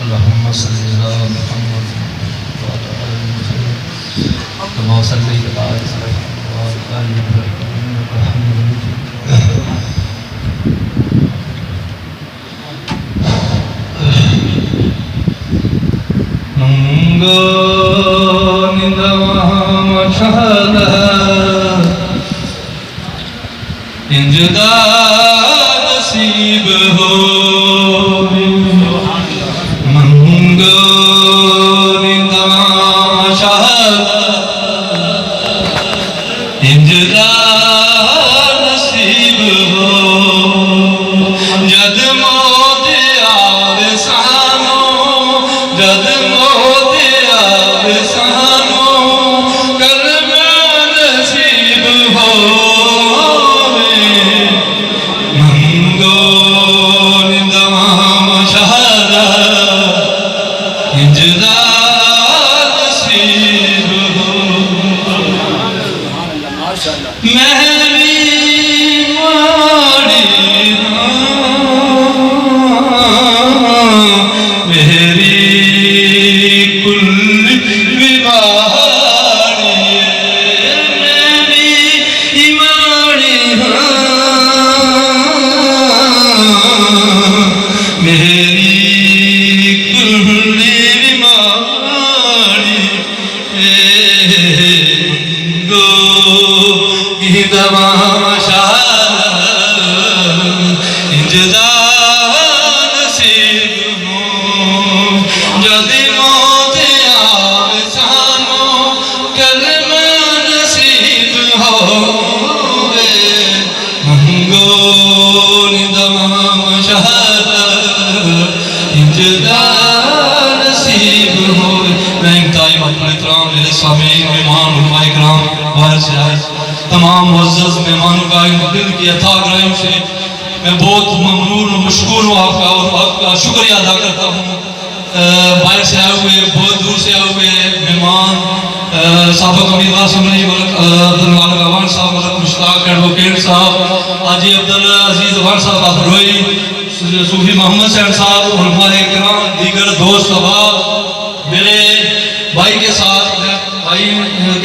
اللهم صل على محمد وعلى آل محمد كما صليت على إبراهيم وعلى آل إبراهيم إنك حميد مجيد. انجدا نصیب ہو منگو نتماشا انجدا نصیب ہو جد موت آوے سانو جد موت آوے سانو کرم نصیب ہو تمام معزز مہمانوں کا دل کی اتھاہ گرہم سے میں بہت ممنون و مشکور ہوں آپ کا اور آپ کا شکریہ ادا کرتا ہوں. باہر سے آئے ہوئے بہت دور سے آئے ہوئے مہمان سابق امیر قاسم علی عبدالمالک افغان صاحب ملک مشتاق ایڈوکیٹ صاحب حاجی عبدالعزیز افغان صاحب ابروئی صوفی محمد سین صاحب علماء کرام دیگر دوست احباب میرے بھائی کے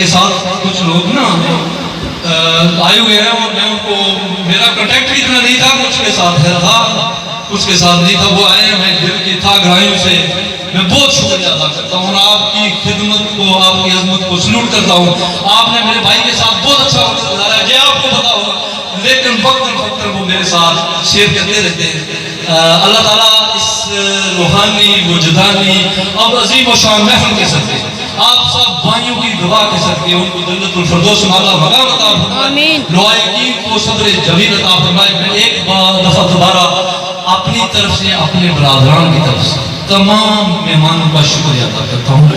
ساتھ کچھ لوگ نا آئے ہوئے ہیں اور میں ان کو میرا کنٹیکٹ بھی اتنا نہیں تھا کچھ کے ساتھ ہے تھا کچھ کے ساتھ نہیں تھا وہ آئے ہیں میں دل کی تھا گرائیوں سے میں بہت شکریہ ادا کرتا ہوں اور آپ کی خدمت کو آپ کی عظمت کو سلوٹ کرتا ہوں. آپ نے میرے بھائی کے ساتھ بہت اچھا وقت گزارا ہے یہ آپ کو پتا ہوگا لیکن وقتاً وہ میرے ساتھ شیئر کرتے رہتے ہیں. اللہ تعالیٰ اس روحانی وجدانی اب عظیم و شان محفل کے سکتے ہیں آپ سب بھائیوں کی دعا کے سکتے ہیں ان کو جنت الفردوس میں اللہ مقام عطا فرمائے لوائقین کو صبر جمیل عطا فرمائے. میں ایک دفعہ دوبارہ اپنی طرف سے اپنے برادران کی طرف سے تمام مہمانوں کا شکریہ ادا کرتا ہوں.